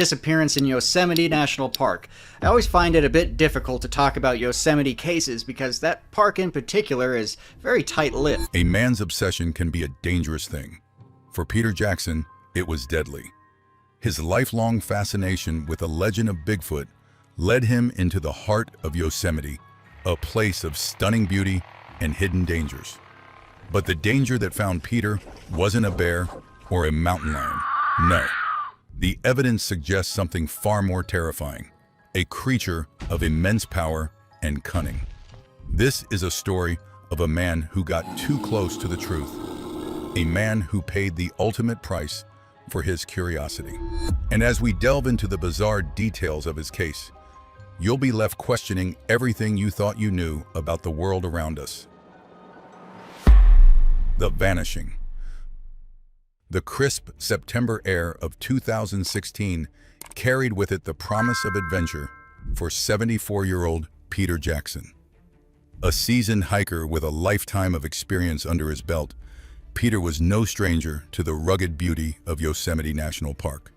disappearance in Yosemite National Park. I always find it a bit difficult to talk about Yosemite cases because that park in particular is very tight-lipped. A man's obsession can be a dangerous thing. For Peter Jackson, it was deadly. His lifelong fascination with the legend of Bigfoot led him into the heart of Yosemite, a place of stunning beauty and hidden dangers. But the danger that found Peter wasn't a bear or a mountain lion. No. The evidence suggests something far more terrifying, a creature of immense power and cunning. This is a story of a man who got too close to the truth, a man who paid the ultimate price for his curiosity. And as we delve into the bizarre details of his case, you'll be left questioning everything you thought you knew about the world around us. The vanishing. The crisp September air of 2016 carried with it the promise of adventure for 74-year-old Peter Jackson. A seasoned hiker with a lifetime of experience under his belt, Peter was no stranger to the rugged beauty of Yosemite National Park.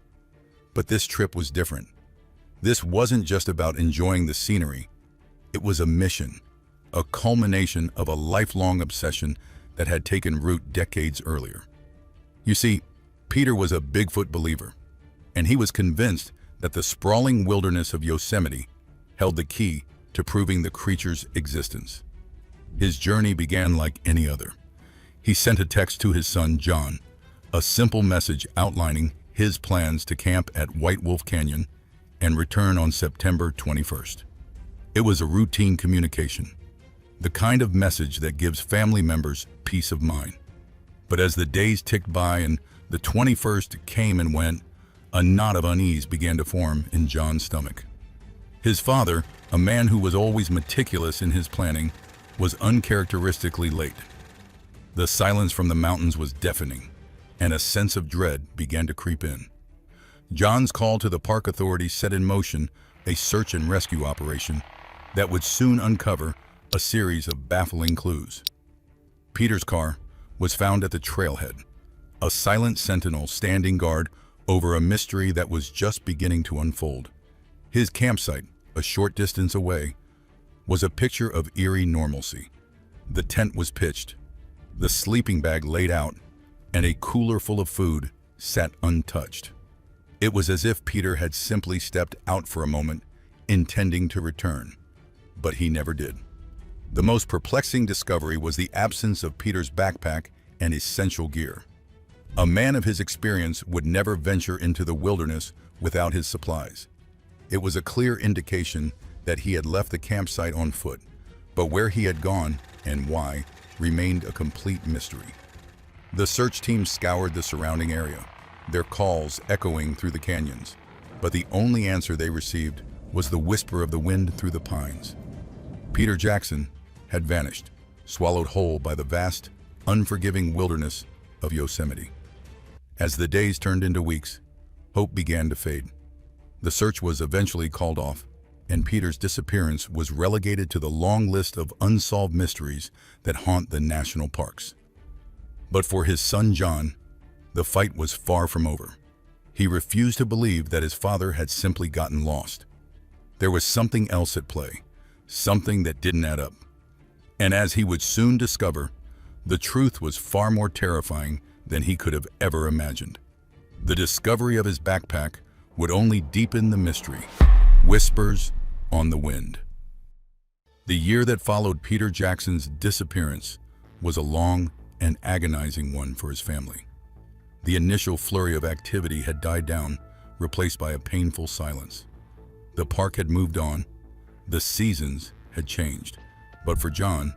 But this trip was different. This wasn't just about enjoying the scenery. It was a mission, a culmination of a lifelong obsession that had taken root decades earlier. You see, Peter was a Bigfoot believer, and he was convinced that the sprawling wilderness of Yosemite held the key to proving the creature's existence. His journey began like any other. He sent a text to his son, John, a simple message outlining his plans to camp at White Wolf Canyon and return on September 21st. It was a routine communication, the kind of message that gives family members peace of mind. But as the days ticked by and the 21st came and went, a knot of unease began to form in John's stomach. His father, a man who was always meticulous in his planning, was uncharacteristically late. The silence from the mountains was deafening, and a sense of dread began to creep in. John's call to the park authorities set in motion a search and rescue operation that would soon uncover a series of baffling clues. Peter's car was found at the trailhead, a silent sentinel standing guard over a mystery that was just beginning to unfold. His campsite, a short distance away, was a picture of eerie normalcy. The tent was pitched, the sleeping bag laid out, and a cooler full of food sat untouched. It was as if Peter had simply stepped out for a moment, intending to return, but he never did. The most perplexing discovery was the absence of Peter's backpack and essential gear. A man of his experience would never venture into the wilderness without his supplies. It was a clear indication that he had left the campsite on foot, but where he had gone and why remained a complete mystery. The search team scoured the surrounding area, their calls echoing through the canyons, but the only answer they received was the whisper of the wind through the pines. Peter Jackson had vanished, swallowed whole by the vast, unforgiving wilderness of Yosemite. As the days turned into weeks, hope began to fade. The search was eventually called off, and Peter's disappearance was relegated to the long list of unsolved mysteries that haunt the national parks. But for his son John, the fight was far from over. He refused to believe that his father had simply gotten lost. There was something else at play, something that didn't add up. And as he would soon discover, the truth was far more terrifying than he could have ever imagined. The discovery of his backpack would only deepen the mystery. Whispers on the wind. The year that followed Peter Jackson's disappearance was a long and agonizing one for his family. The initial flurry of activity had died down, replaced by a painful silence. The park had moved on, the seasons had changed, but for John,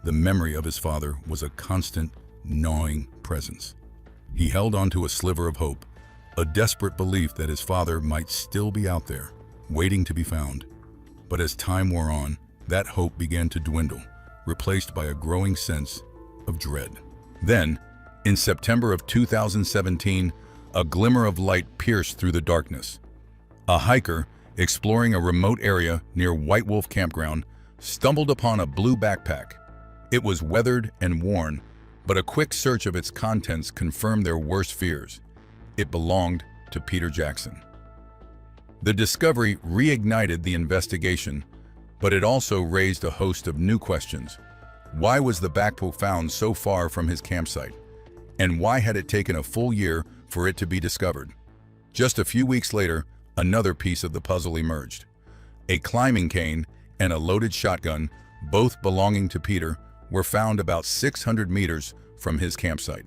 the memory of his father was a constant, gnawing presence. He held on to a sliver of hope, a desperate belief that his father might still be out there, waiting to be found. But as time wore on, that hope began to dwindle, replaced by a growing sense of dread. Then, in September of 2017, a glimmer of light pierced through the darkness. A hiker, exploring a remote area near White Wolf Campground, stumbled upon a blue backpack. It was weathered and worn, but a quick search of its contents confirmed their worst fears. It belonged to Peter Jackson. The discovery reignited the investigation, but it also raised a host of new questions. Why was the backpack found so far from his campsite? And why had it taken a full year for it to be discovered? Just a few weeks later, another piece of the puzzle emerged. A climbing cane and a loaded shotgun, both belonging to Peter, were found about 600 meters from his campsite.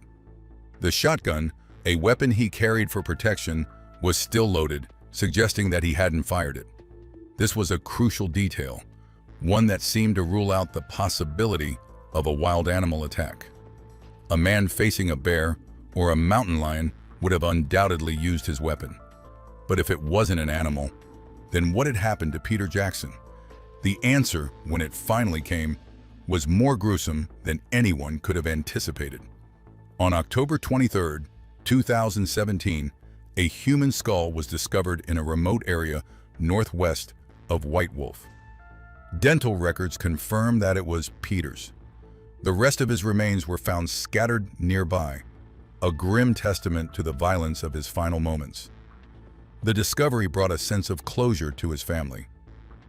The shotgun, a weapon he carried for protection, was still loaded, suggesting that he hadn't fired it. This was a crucial detail, one that seemed to rule out the possibility of a wild animal attack. A man facing a bear or a mountain lion would have undoubtedly used his weapon. But if it wasn't an animal, then what had happened to Peter Jackson? The answer, when it finally came, was more gruesome than anyone could have anticipated. On October 23, 2017, a human skull was discovered in a remote area northwest of White Wolf. Dental records confirm that it was Peter's. The rest of his remains were found scattered nearby, a grim testament to the violence of his final moments. The discovery brought a sense of closure to his family,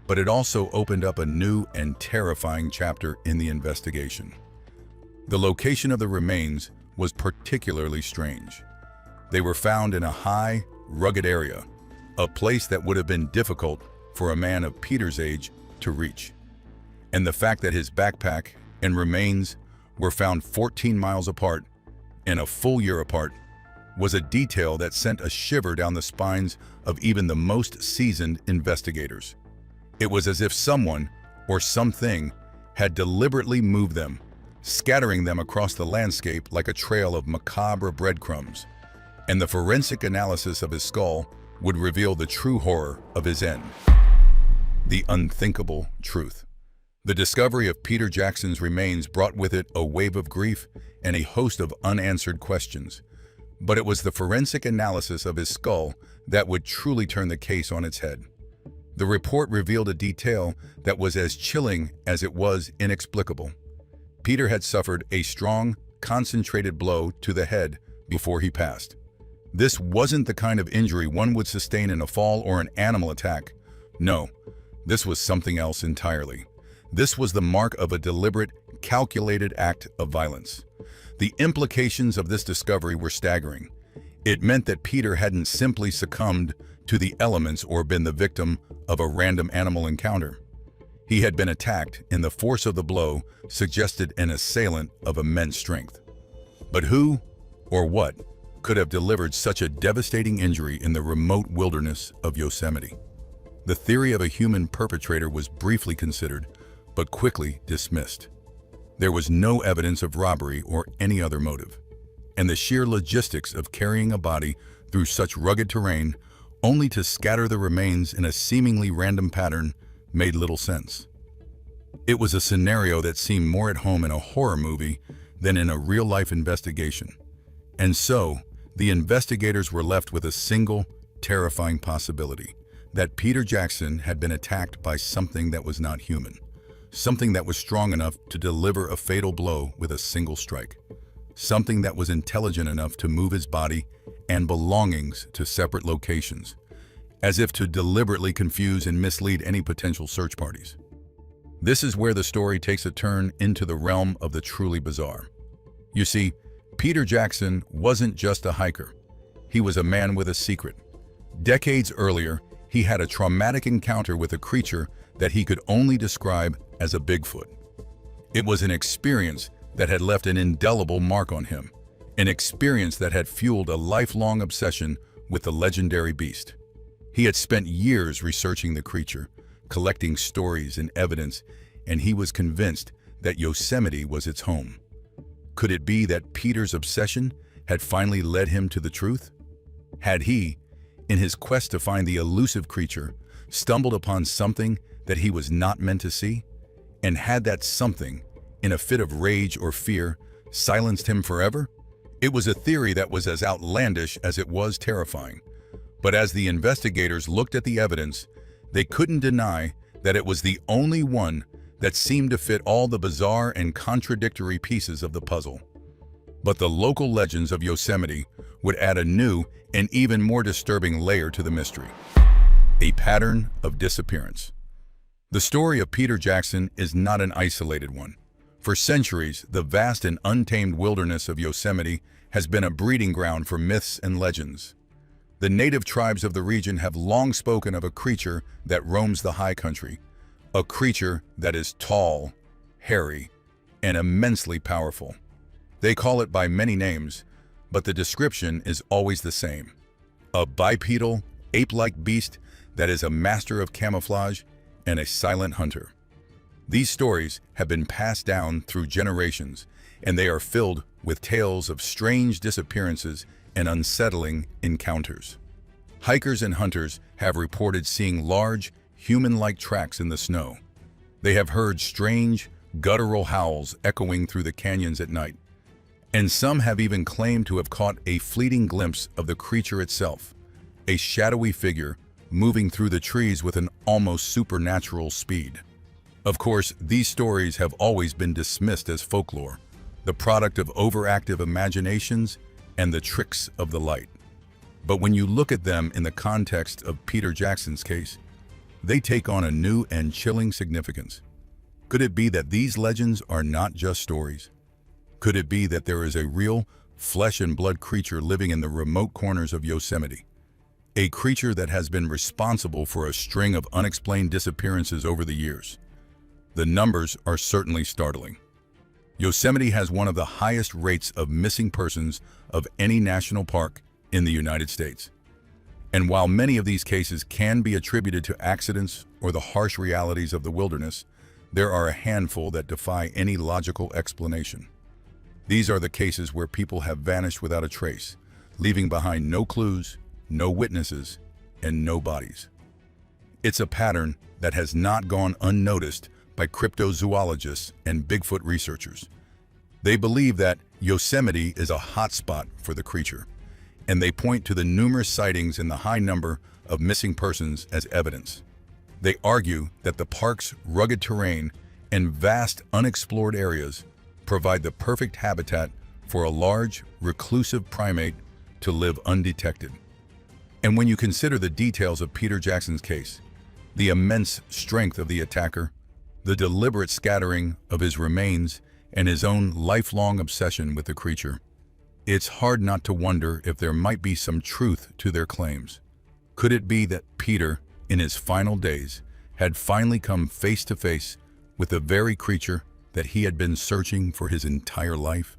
but it also opened up a new and terrifying chapter in the investigation. The location of the remains was particularly strange. They were found in a high, rugged area, a place that would have been difficult for a man of Peter's age to reach. And the fact that his backpack and remains were found 14 miles apart and a full year apart was a detail that sent a shiver down the spines of even the most seasoned investigators. It was as if someone or something had deliberately moved them, scattering them across the landscape like a trail of macabre breadcrumbs. And the forensic analysis of his skull would reveal the true horror of his end. The unthinkable truth. The discovery of Peter Jackson's remains brought with it a wave of grief and a host of unanswered questions. But it was the forensic analysis of his skull that would truly turn the case on its head. The report revealed a detail that was as chilling as it was inexplicable. Peter had suffered a strong, concentrated blow to the head before he passed. This wasn't the kind of injury one would sustain in a fall or an animal attack. No, this was something else entirely. This was the mark of a deliberate, calculated act of violence. The implications of this discovery were staggering. It meant that Peter hadn't simply succumbed to the elements or been the victim of a random animal encounter. He had been attacked, and the force of the blow suggested an assailant of immense strength. But who or what could have delivered such a devastating injury in the remote wilderness of Yosemite? The theory of a human perpetrator was briefly considered, but quickly dismissed. There was no evidence of robbery or any other motive, and the sheer logistics of carrying a body through such rugged terrain only to scatter the remains in a seemingly random pattern made little sense. It was a scenario that seemed more at home in a horror movie than in a real-life investigation. And so, the investigators were left with a single, terrifying possibility: that Peter Jackson had been attacked by something that was not human. Something that was strong enough to deliver a fatal blow with a single strike. Something that was intelligent enough to move his body and belongings to separate locations, as if to deliberately confuse and mislead any potential search parties. This is where the story takes a turn into the realm of the truly bizarre. You see, Peter Jackson wasn't just a hiker. He was a man with a secret. Decades earlier, he had a traumatic encounter with a creature that he could only describe as a Bigfoot. It was an experience that had left an indelible mark on him, an experience that had fueled a lifelong obsession with the legendary beast. He had spent years researching the creature, collecting stories and evidence, and he was convinced that Yosemite was its home. Could it be that Peter's obsession had finally led him to the truth? Had he, in his quest to find the elusive creature, stumbled upon something that he was not meant to see? And had that something, in a fit of rage or fear, silenced him forever? It was a theory that was as outlandish as it was terrifying. But as the investigators looked at the evidence, they couldn't deny that it was the only one that seemed to fit all the bizarre and contradictory pieces of the puzzle. But the local legends of Yosemite would add a new and even more disturbing layer to the mystery. A pattern of disappearance. The story of Peter Jackson is not an isolated one. For centuries, the vast and untamed wilderness of Yosemite has been a breeding ground for myths and legends. The native tribes of the region have long spoken of a creature that roams the high country, a creature that is tall, hairy, and immensely powerful. They call it by many names, but the description is always the same. A bipedal, ape-like beast that is a master of camouflage and a silent hunter. These stories have been passed down through generations, and they are filled with tales of strange disappearances and unsettling encounters. Hikers and hunters have reported seeing large, human-like tracks in the snow. They have heard strange, guttural howls echoing through the canyons at night. And some have even claimed to have caught a fleeting glimpse of the creature itself, a shadowy figure moving through the trees with an almost supernatural speed. Of course, these stories have always been dismissed as folklore, the product of overactive imaginations and the tricks of the light. But when you look at them in the context of Peter Jackson's case, they take on a new and chilling significance. Could it be that these legends are not just stories? Could it be that there is a real, flesh and blood creature living in the remote corners of Yosemite? A creature that has been responsible for a string of unexplained disappearances over the years. The numbers are certainly startling. Yosemite has one of the highest rates of missing persons of any national park in the United States. And while many of these cases can be attributed to accidents or the harsh realities of the wilderness, there are a handful that defy any logical explanation. These are the cases where people have vanished without a trace, leaving behind no clues, no witnesses, and no bodies. It's a pattern that has not gone unnoticed by cryptozoologists and Bigfoot researchers. They believe that Yosemite is a hotspot for the creature, and they point to the numerous sightings and the high number of missing persons as evidence. They argue that the park's rugged terrain and vast unexplored areas provide the perfect habitat for a large, reclusive primate to live undetected. And when you consider the details of Peter Jackson's case, the immense strength of the attacker, the deliberate scattering of his remains, and his own lifelong obsession with the creature, it's hard not to wonder if there might be some truth to their claims. Could it be that Peter, in his final days, had finally come face to face with the very creature that he had been searching for his entire life?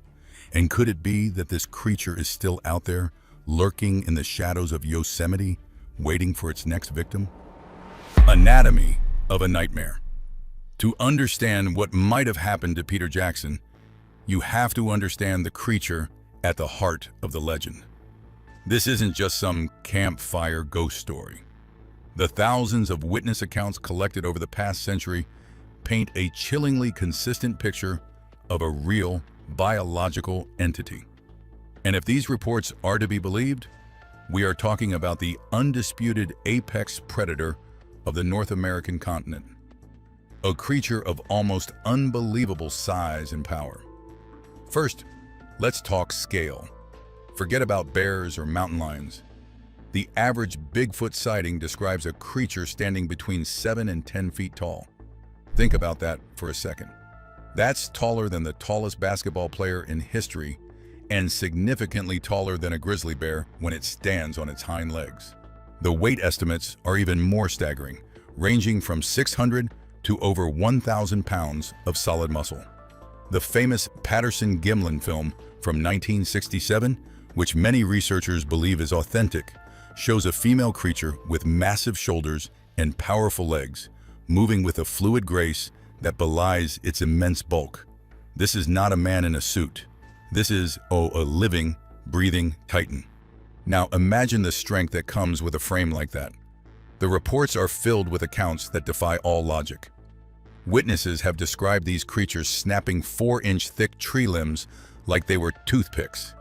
And could it be that this creature is still out there, lurking in the shadows of Yosemite, waiting for its next victim? Anatomy of a nightmare. To understand what might have happened to Peter Jackson, you have to understand the creature at the heart of the legend. This isn't just some campfire ghost story. The thousands of witness accounts collected over the past century paint a chillingly consistent picture of a real biological entity. And if these reports are to be believed, we are talking about the undisputed apex predator of the North American continent. A creature of almost unbelievable size and power. First, let's talk scale. Forget about bears or mountain lions. The average Bigfoot sighting describes a creature standing between 7 and 10 feet tall. Think about that for a second. That's taller than the tallest basketball player in history and significantly taller than a grizzly bear when it stands on its hind legs. The weight estimates are even more staggering, ranging from 600 to over 1,000 pounds of solid muscle. The famous Patterson-Gimlin film from 1967, which many researchers believe is authentic, shows a female creature with massive shoulders and powerful legs, moving with a fluid grace that belies its immense bulk. This is not a man in a suit. This is, a living, breathing titan. Now imagine the strength that comes with a frame like that. The reports are filled with accounts that defy all logic. Witnesses have described these creatures snapping 4-inch thick tree limbs like they were toothpicks,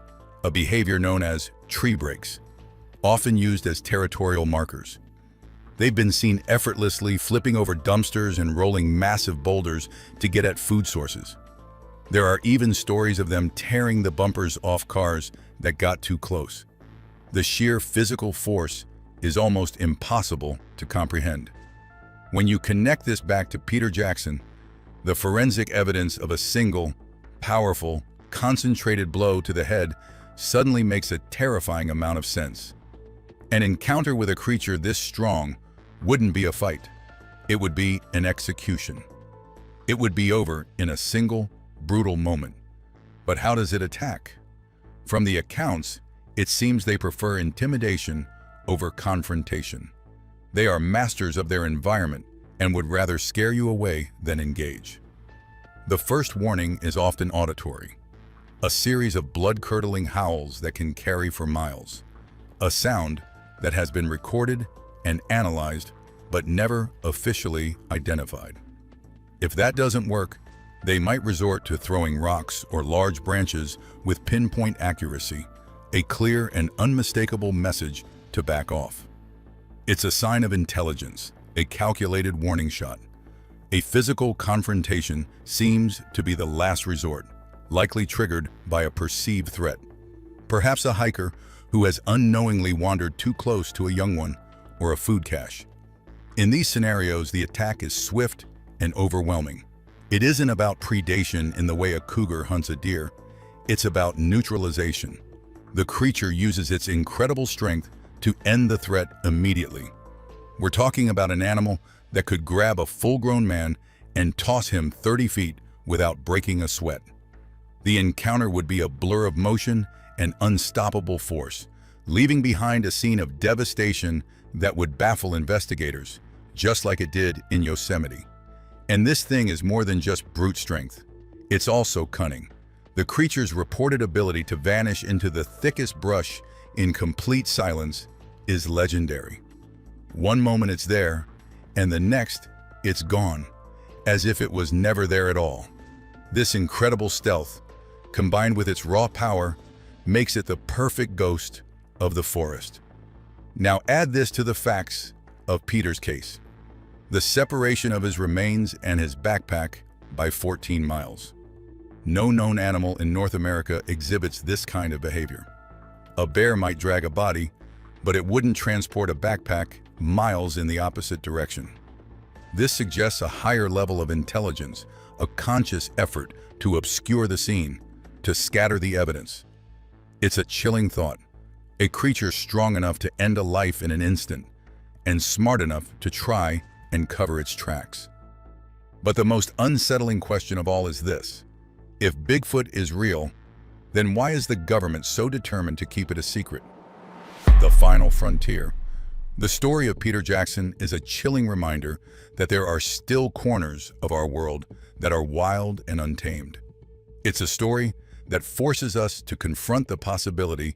a behavior known as tree breaks, often used as territorial markers. They've been seen effortlessly flipping over dumpsters and rolling massive boulders to get at food sources. There are even stories of them tearing the bumpers off cars that got too close. The sheer physical force is almost impossible to comprehend. When you connect this back to Peter Jackson, the forensic evidence of a single, powerful, concentrated blow to the head suddenly makes a terrifying amount of sense. An encounter with a creature this strong wouldn't be a fight. It would be an execution. It would be over in a single, brutal moment. But how does it attack? From the accounts, it seems they prefer intimidation over confrontation. They are masters of their environment and would rather scare you away than engage. The first warning is often auditory, a series of blood-curdling howls that can carry for miles, a sound that has been recorded and analyzed but never officially identified. If that doesn't work, they might resort to throwing rocks or large branches with pinpoint accuracy, a clear and unmistakable message to back off. It's a sign of intelligence, a calculated warning shot. A physical confrontation seems to be the last resort, likely triggered by a perceived threat. Perhaps a hiker who has unknowingly wandered too close to a young one or a food cache. In these scenarios, the attack is swift and overwhelming. It isn't about predation in the way a cougar hunts a deer. It's about neutralization. The creature uses its incredible strength to end the threat immediately. We're talking about an animal that could grab a full-grown man and toss him 30 feet without breaking a sweat. The encounter would be a blur of motion and unstoppable force, leaving behind a scene of devastation that would baffle investigators, just like it did in Yosemite. And this thing is more than just brute strength. It's also cunning. The creature's reported ability to vanish into the thickest brush in complete silence is legendary. One moment it's there, and the next it's gone, as if it was never there at all. This incredible stealth, combined with its raw power, makes it the perfect ghost of the forest. Now add this to the facts of Peter's case: the separation of his remains and his backpack by 14 miles. No known animal in North America exhibits this kind of behavior. A bear might drag a body, but it wouldn't transport a backpack miles in the opposite direction. This suggests a higher level of intelligence, a conscious effort to obscure the scene, to scatter the evidence. It's a chilling thought. A creature strong enough to end a life in an instant, and smart enough to try and cover its tracks. But the most unsettling question of all is this: if Bigfoot is real, then why is the government so determined to keep it a secret? The final frontier. The story of Peter Jackson is a chilling reminder that there are still corners of our world that are wild and untamed. It's a story that forces us to confront the possibility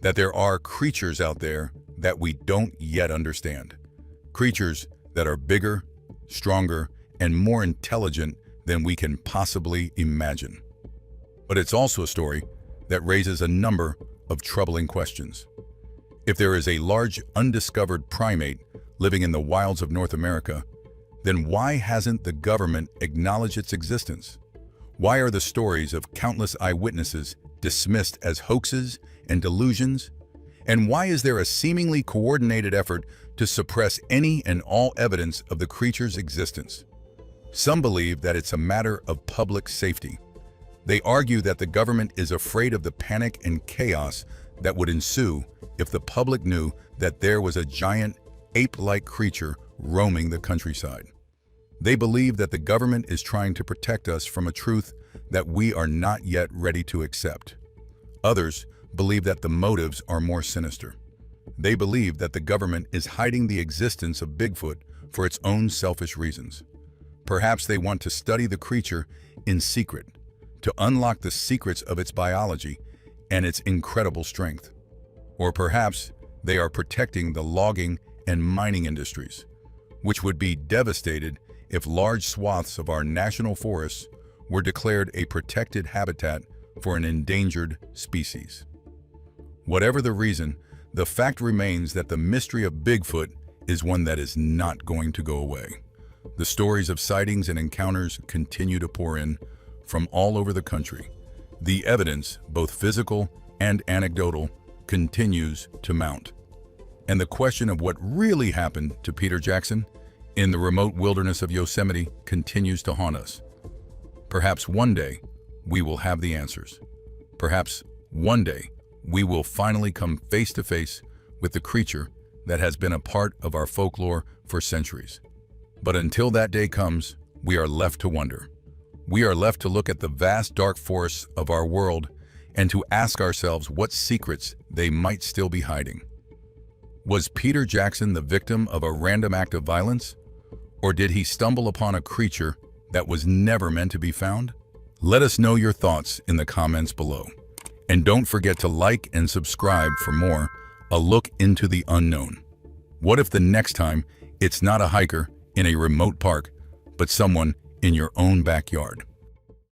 that there are creatures out there that we don't yet understand. Creatures that are bigger, stronger, and more intelligent than we can possibly imagine. But it's also a story that raises a number of troubling questions. If there is a large undiscovered primate living in the wilds of North America, then why hasn't the government acknowledged its existence? Why are the stories of countless eyewitnesses dismissed as hoaxes and delusions? And why is there a seemingly coordinated effort to suppress any and all evidence of the creature's existence? Some believe that it's a matter of public safety. They argue that the government is afraid of the panic and chaos that would ensue if the public knew that there was a giant, ape-like creature roaming the countryside. They believe that the government is trying to protect us from a truth that we are not yet ready to accept. Others believe that the motives are more sinister. They believe that the government is hiding the existence of Bigfoot for its own selfish reasons. Perhaps they want to study the creature in secret, to unlock the secrets of its biology and its incredible strength. Or perhaps they are protecting the logging and mining industries, which would be devastated if large swaths of our national forests were declared a protected habitat for an endangered species. Whatever the reason, the fact remains that the mystery of Bigfoot is one that is not going to go away. The stories of sightings and encounters continue to pour in from all over the country. The evidence, both physical and anecdotal, continues to mount. And the question of what really happened to Peter Jackson in the remote wilderness of Yosemite continues to haunt us. Perhaps one day we will have the answers. Perhaps one day we will finally come face to face with the creature that has been a part of our folklore for centuries. But until that day comes, we are left to wonder. We are left to look at the vast dark forests of our world and to ask ourselves what secrets they might still be hiding. Was Peter Jackson the victim of a random act of violence? Or did he stumble upon a creature that was never meant to be found? Let us know your thoughts in the comments below. And don't forget to like and subscribe for more A Look into the Unknown. What if the next time it's not a hiker in a remote park, but someone in your own backyard?